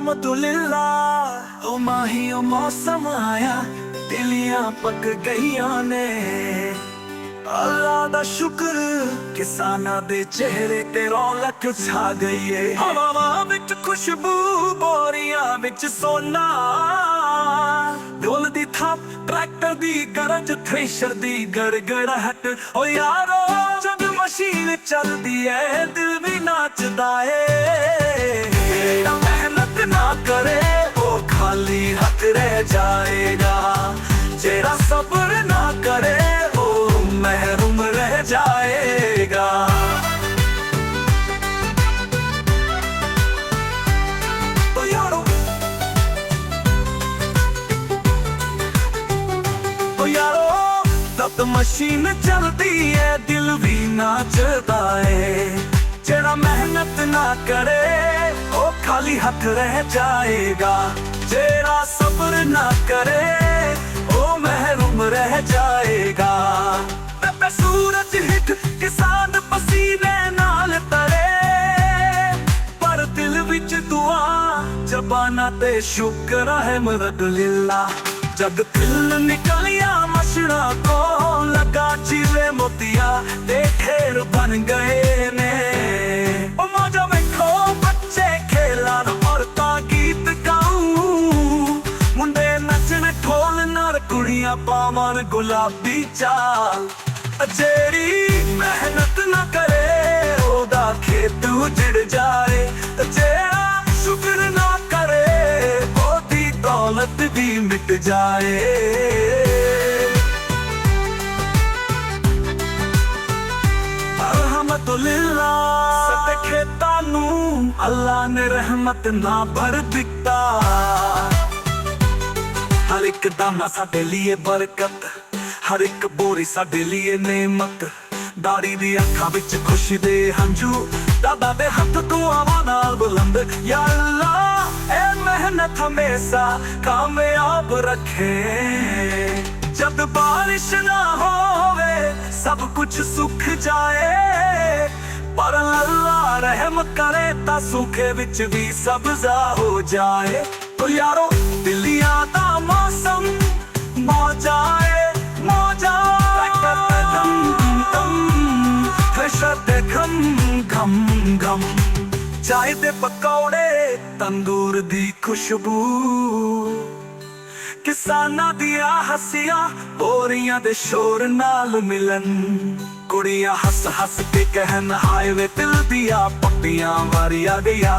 अल्हम्दुलिल्लाह ओ माही ओ मौसम आया दिलियां पक गईयां ने। अल्लाह दा शुक्र किसानां दे चेहरे ते रौनक छा गई है। हवावां विच खुशबू बोरियां विच सोना, ढोल दी थप ट्रैक्टर दी गरज थ्रेशर दी गड़गड़ाहट। ओ यारो जब मशीन चलदी है दिल भी नाचदा है। मेहनत ना करे वो खाली हाथ रह जाएगा, जेरा सब्र ना करे वो महरूम रह जाएगा। तो यारो तब मशीन चलती है दिल भी नाचता है। जेरा मेहनत ना करे वो खाली हाथ रह जाएगा, जेरा सब्र ना करे वो महरूम रह जाएगा। पे सूरज हिट किसान पसीने नाल तरे, पर दिल विच दुआ जबाना ते शुक्र है अल्हम्दुलिल्लाह। जग दिल निकलिया मशरा को लगा चिरे मोतिया ते ढेर बन गए ने। ओ मौजा वेखो बच्चे खेला औरतां गीत गाऊं, मुंडे नचने ढोल नाल कुड़ियां पावन गुलाबी चाल। जेरी मेहनत ना करे ओदा खेत उजड़ जाए, जेरा शुक्र ना करे ओदी दौलत भी मिट जाए। अल्हम्दुलिल्लाह सते खेतां नू अल्लाह ने रहमत ना भर दिता। हर एक दाना साडे लिए बरकत, हर एक बोरी साडे लिए नेमत। दाड़ी दी अखां विच खुशी दे हंझू, दादा दे हथ दुआवां नाल बुलंद। या अल्लाह ए मेहनत हमेशा कामयाब रखे। जब बारिश ना होवे सब कुछ सूख जाए, पर अल्लाह रहम करे ता सूखे विच भी सब्जा हो जाए। तो यारो दिलियां दा मौसम मौजा घम घम, चाय दे पकौड़े तंदूर दी खुशबू, किसानां दियां हसियां बोरियां दे शोर नाल मिलन। कुड़ियां हस हस के कहन हाय वे दिल दिया पट्टियां वारी आ गया।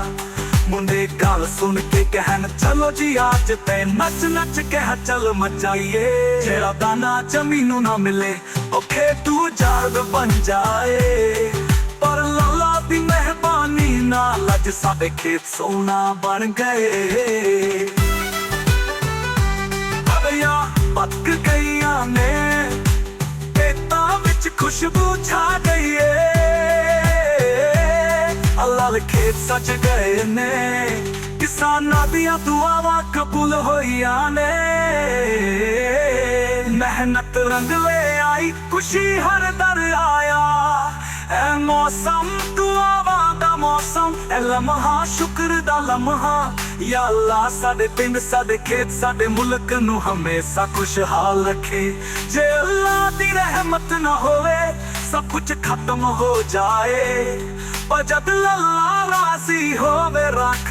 मुंडे गल सुन के कहन चलो जी आज ते नच नच के चल मचाइए। जेड़ा दाना जमीनू ना मिले ओ खेतू जाग बन जाए, पर अल्लाह दी मेहरबानी नाल अज साडे खेत सोना बन गए। हवियां पक गईयां ने खेतां विच खुशबू छा गई है। अल्लाह दे खेत सज गए ने, किसानां दियां दुआवां कबूल होईयां ने। मेहनत रंग ले आई खुशी हर दर आया। ए मौसम दुआवां दा मौसम, ए लम्हा शुक्र दा लम्हा। या अल्लाह साडे पिंड साडे खेत साडे मुल्क नू हमेशा खुशहाल रखे। जे अल्लाह दी रहमत ना होवे सब कुछ खत्म हो जाए, पर जब अल्लाह राजी होवे रख